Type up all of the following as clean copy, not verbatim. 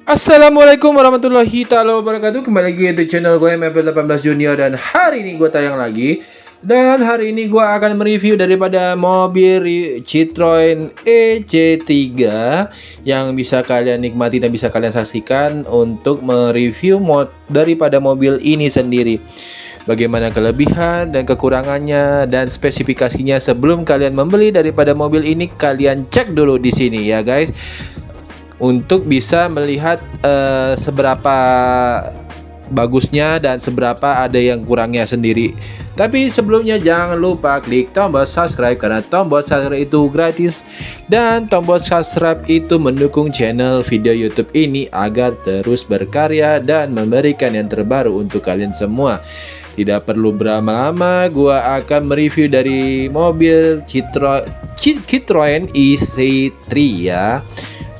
Assalamualaikum warahmatullahi taala wabarakatuh. Kembali lagi di channel gue MFL18 Junior. Dan hari ini gue tayang lagi. Dan hari ini gue akan mereview daripada mobil Citroen EC3 yang bisa kalian nikmati dan bisa kalian saksikan untuk mereview daripada mobil ini sendiri. Bagaimana kelebihan dan kekurangannya dan spesifikasinya sebelum kalian membeli daripada mobil ini, kalian cek dulu di sini ya guys, untuk bisa melihat seberapa bagusnya dan seberapa ada yang kurangnya sendiri. Tapi sebelumnya jangan lupa klik tombol subscribe, karena tombol subscribe itu gratis dan tombol subscribe itu mendukung channel video YouTube ini agar terus berkarya dan memberikan yang terbaru untuk kalian semua. Tidak perlu berlama-lama, gua akan mereview dari mobil Citroen EC3 ya.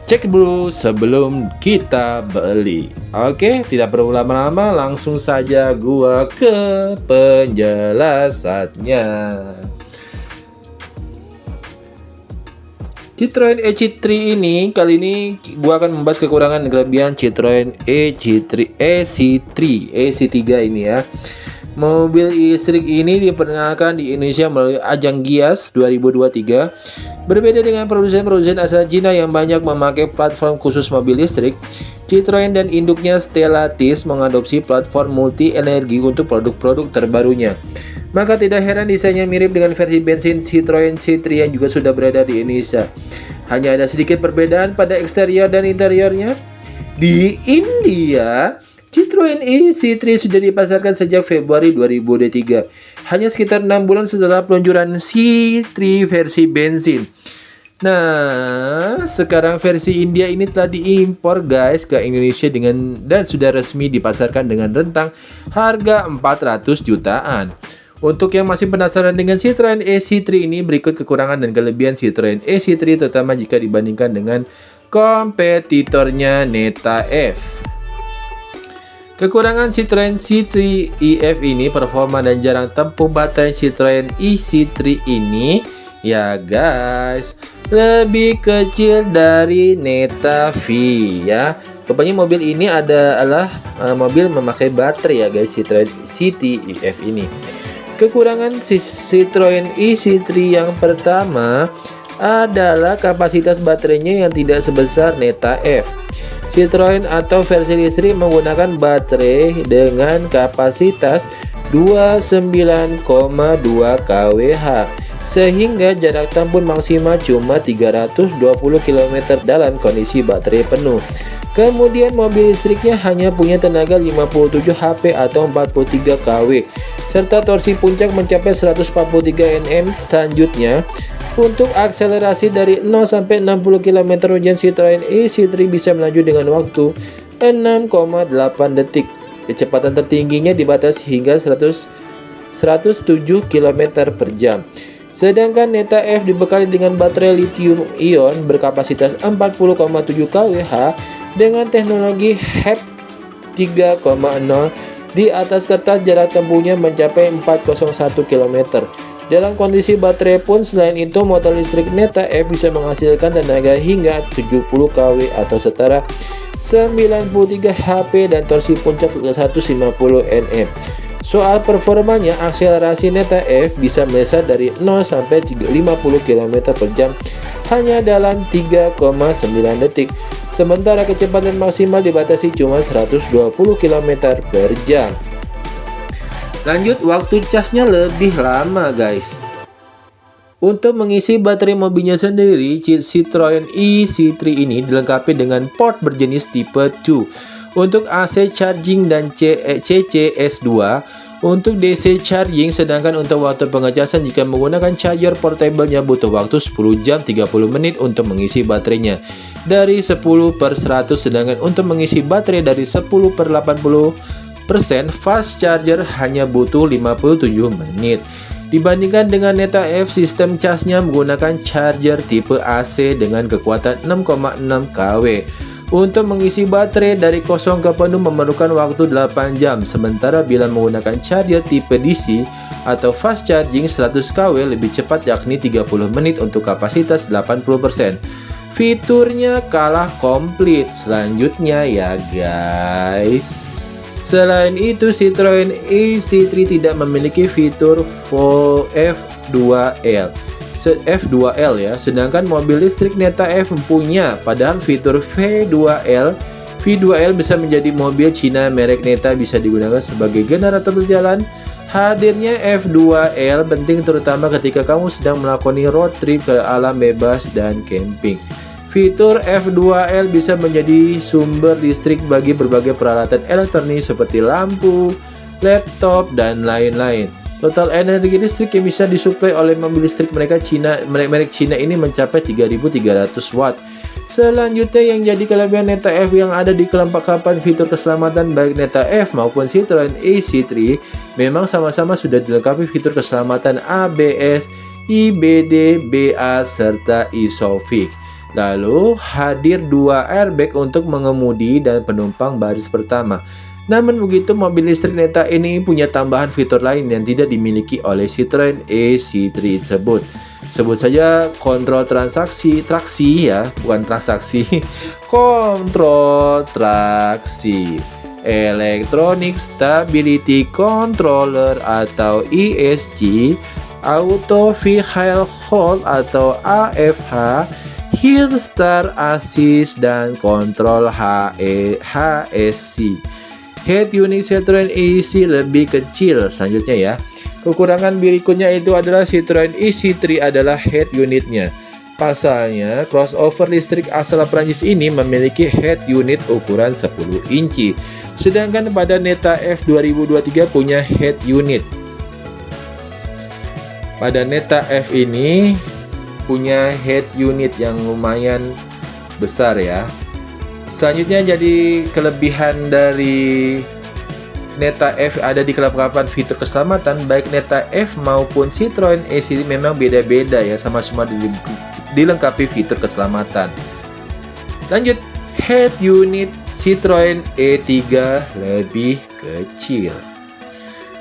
Cek dulu sebelum kita beli. Oke, tidak perlu lama-lama, langsung saja gua ke penjelasannya. Citroen EC3 ini, kali ini gua akan membahas kekurangan dan kelebihan Citroen EC3 ini ya. Mobil listrik ini diperkenalkan di Indonesia melalui ajang Gias 2023. Berbeda dengan produsen-produsen asal Cina yang banyak memakai platform khusus mobil listrik, Citroen dan induknya Stellantis mengadopsi platform multi energi untuk produk-produk terbarunya. Maka tidak heran desainnya mirip dengan versi bensin Citroen C3 yang juga sudah berada di Indonesia. Hanya ada sedikit perbedaan pada eksterior dan interiornya. Di India, Citroen EC3 sudah dipasarkan sejak Februari 2023, hanya sekitar 6 bulan setelah peluncuran C3 versi bensin. Nah, sekarang versi India ini telah diimpor guys ke Indonesia dan sudah resmi dipasarkan dengan rentang harga 400 jutaan. Untuk yang masih penasaran dengan Citroen EC3 ini, berikut kekurangan dan kelebihan Citroen EC3 terutama jika dibandingkan dengan kompetitornya Neta F. Kekurangan Citroen C3 EF ini, performa dan jarak tempuh baterai Citroen EC3 ini ya guys lebih kecil dari Neta V ya. Rupanya mobil ini adalah mobil memakai baterai ya guys, Citroen C3 EF ini. Kekurangan Citroen EC3 yang pertama adalah kapasitas baterainya yang tidak sebesar Neta F. Citroen atau versi listrik menggunakan baterai dengan kapasitas 29,2 kWh sehingga jarak tempuh maksimal cuma 320 km dalam kondisi baterai penuh. Kemudian mobil listriknya hanya punya tenaga 57 HP atau 43 kW serta torsi puncak mencapai 143 Nm. Selanjutnya, untuk akselerasi dari 0 sampai 60 km ujian Citroen EC3 bisa melaju dengan waktu 6,8 detik. Kecepatan tertingginya dibatasi hingga 107 km per jam. Sedangkan Neta F dibekali dengan baterai lithium ion berkapasitas 40,7 kWh dengan teknologi HEP 3.0. Di atas kertas jarak tempuhnya mencapai 401 km. Dalam kondisi baterai pun, selain itu motor listrik Neta F bisa menghasilkan tenaga hingga 70 kW atau setara 93 HP dan torsi puncak 150 Nm. Soal performanya, akselerasi Neta F bisa melesat dari 0 sampai 50 km per jam hanya dalam 3,9 detik. Sementara kecepatan maksimal dibatasi cuma 120 km per jam. Lanjut, waktu casnya lebih lama guys. Untuk mengisi baterai mobilnya sendiri, Citroen EC3 ini dilengkapi dengan port berjenis tipe 2 untuk AC charging dan CCS2 untuk DC charging, sedangkan untuk waktu pengecasan jika menggunakan charger portable-nya butuh waktu 10 jam 30 menit untuk mengisi baterainya dari 10/100, sedangkan untuk mengisi baterai dari 10/80% fast charger hanya butuh 57 menit. Dibandingkan dengan Neta F, sistem casnya menggunakan charger tipe AC dengan kekuatan 6,6 kW. Untuk mengisi baterai dari kosong ke penuh memerlukan waktu 8 jam, sementara bila menggunakan charger tipe DC atau fast charging 100 kW lebih cepat, yakni 30 menit untuk kapasitas 80%. fiturnya kalah komplit. Selanjutnya ya guys, selain itu Citroen AC3 tidak memiliki fitur F2L ya, sedangkan mobil listrik Neta F mempunyai padahal fitur V2L. V2L bisa menjadi mobil Cina merek Neta, bisa digunakan sebagai generator berjalan. Hadirnya F2L penting terutama ketika kamu sedang melakoni road trip ke alam bebas dan camping. Fitur F2L bisa menjadi sumber listrik bagi berbagai peralatan elektronik seperti lampu, laptop, dan lain-lain. Total energi listrik yang bisa disuplai oleh mobil listrik merek Cina ini mencapai 3.300 watt. Selanjutnya yang jadi kelebihan Neta F yang ada di kelengkapan fitur keselamatan baik Neta F maupun Citroen AC3 memang sama-sama sudah dilengkapi fitur keselamatan ABS, IBD, BA, serta ISOFIX. Lalu hadir 2 airbag untuk mengemudi dan penumpang baris pertama. Namun begitu, mobil listrik Neta ini punya tambahan fitur lain yang tidak dimiliki oleh Citroen AC3 tersebut. Sebut saja kontrol traksi ya, bukan transaksi. Kontrol traksi, Electronic Stability Controller atau ESC, Auto Vehicle Hold atau AFH, Hill Start Assist, dan kontrol HSC. Head unit Citroen AC lebih kecil. Selanjutnya ya, kekurangan berikutnya itu adalah Citroen AC3 adalah head unitnya. Pasalnya, crossover listrik asal Prancis ini memiliki head unit ukuran 10 inci. Sedangkan pada Neta F 2023 punya head unit. Pada Neta F ini punya head unit yang lumayan besar ya. Selanjutnya jadi kelebihan dari Neta F ada di kelengkapan fitur keselamatan baik Neta F maupun Citroen AC memang beda-beda ya, sama-sama dilengkapi fitur keselamatan. Lanjut, head unit Citroen E3 lebih kecil.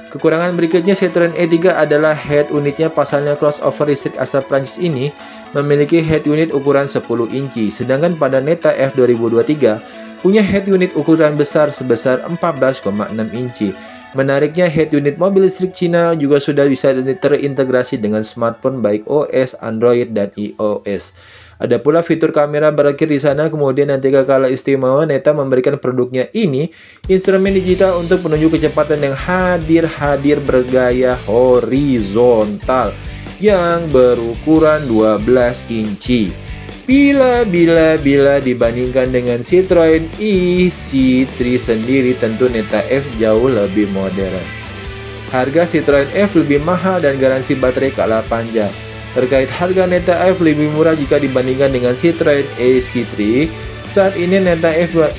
Kekurangan berikutnya Citroen E3 adalah head unitnya. Pasalnya crossover listrik asal Prancis ini memiliki head unit ukuran 10 inci, sedangkan pada Neta F 2023 punya head unit ukuran besar sebesar 14,6 inci. Menariknya, head unit mobil listrik Cina juga sudah bisa terintegrasi dengan smartphone baik OS, Android, dan iOS. Ada pula fitur kamera berakhir di sana. Kemudian nanti kala istimewa Neta memberikan produknya ini instrumen digital untuk penunjuk kecepatan yang hadir bergaya horizontal yang berukuran 12 inci. Bila dibandingkan dengan Citroen AC3 sendiri, tentu Neta F jauh lebih modern. Harga Citroen F lebih mahal dan garansi baterai kalah panjang. Terkait harga Neta F lebih murah jika dibandingkan dengan Citroen AC3. Saat ini Neta V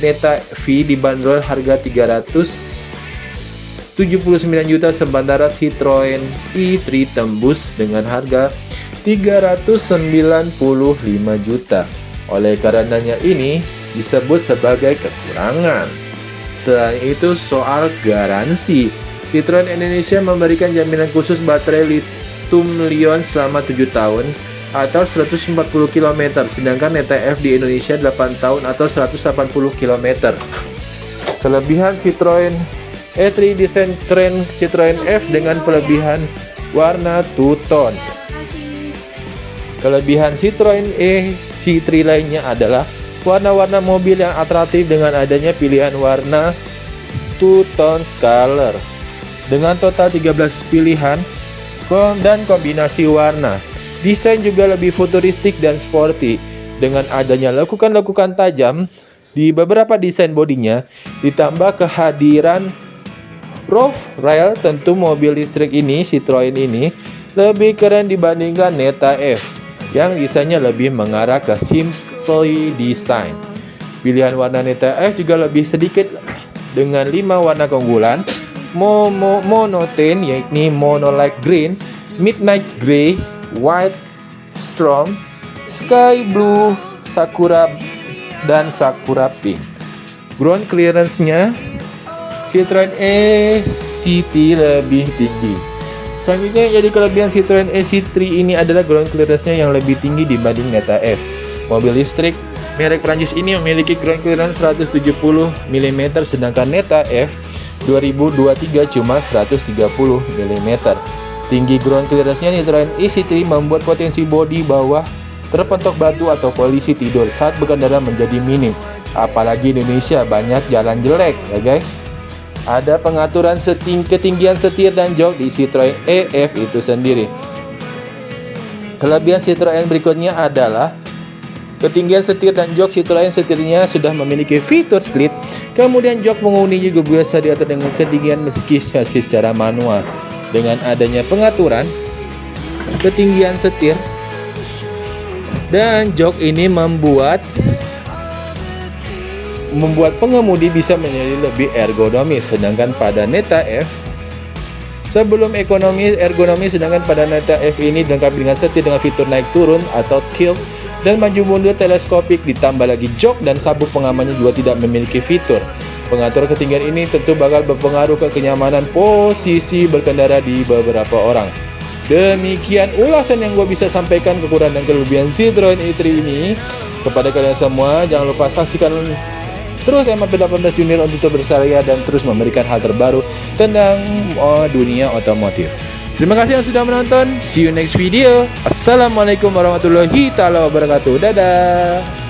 dibanderol harga 379 juta, sementara Citroen i3 tembus dengan harga 395 juta. Oleh karenanya ini disebut sebagai kekurangan. Selain itu soal garansi, Citroen Indonesia memberikan jaminan khusus baterai lithium-ion selama 7 tahun atau 140 km, sedangkan Neta F di Indonesia 8 tahun atau 180 km. Kelebihan Citroen E3 desain keren Citroen F dengan kelebihan warna two-tone. Kelebihan Citroen AC3 lainnya adalah warna-warna mobil yang atraktif dengan adanya pilihan warna two-tone color dengan total 13 pilihan dan kombinasi warna. Desain juga lebih futuristik dan sporty dengan adanya lekukan-lekukan tajam di beberapa desain bodinya, ditambah kehadiran roof rail. Tentu mobil listrik ini, Citroen ini, lebih keren dibandingkan Neta F yang desainnya lebih mengarah ke simple design. Pilihan warna Neta F juga lebih sedikit dengan 5 warna keunggulan monotone, yakni Mono Light Green, Midnight Grey, White Storm, Sky Blue, Sakura, dan Sakura Pink. Ground clearance-nya Citroen AC3 lebih tinggi. Selanjutnya jadi kelebihan Citroen AC3 ini adalah ground clearance-nya yang lebih tinggi dibanding Neta F. mobil listrik. Merek Prancis ini memiliki ground clearance 170 mm, sedangkan Neta F 2023 cuma 130 mm. Tinggi ground clearance-nya Citroen ec3 membuat potensi bodi bawah terpentok batu atau polisi tidur saat berkendara menjadi minim. Apalagi Indonesia banyak jalan jelek ya guys. Ada pengaturan ketinggian setir dan jok di Citroen EF itu sendiri. Kelebihan Citroen berikutnya adalah ketinggian setir dan jok. Citroen setirnya sudah memiliki fitur split, kemudian jok penghuni juga biasa diatur dengan ketinggian meski secara manual. Dengan adanya pengaturan ketinggian setir dan jok ini membuat pengemudi bisa menjadi lebih ergonomis. Sedangkan pada Neta F sebelum ergonomis, sedangkan pada Neta F ini dilengkapi dengan setir dengan fitur naik turun atau tilt dan maju mundur teleskopik, ditambah lagi jok dan sabuk pengamannya juga tidak memiliki fitur. Pengatur ketinggian ini tentu bakal berpengaruh ke kenyamanan posisi berkendara di beberapa orang. Demikian ulasan yang gue bisa sampaikan kekurangan dan kelebihan Citroen E3 ini kepada kalian semua. Jangan lupa saksikan terus MAP18 Junior untuk berkarya dan terus memberikan hal terbaru tentang dunia otomotif. Terima kasih yang sudah menonton. See you next video. Assalamualaikum warahmatullahi wabarakatuh. Dadah.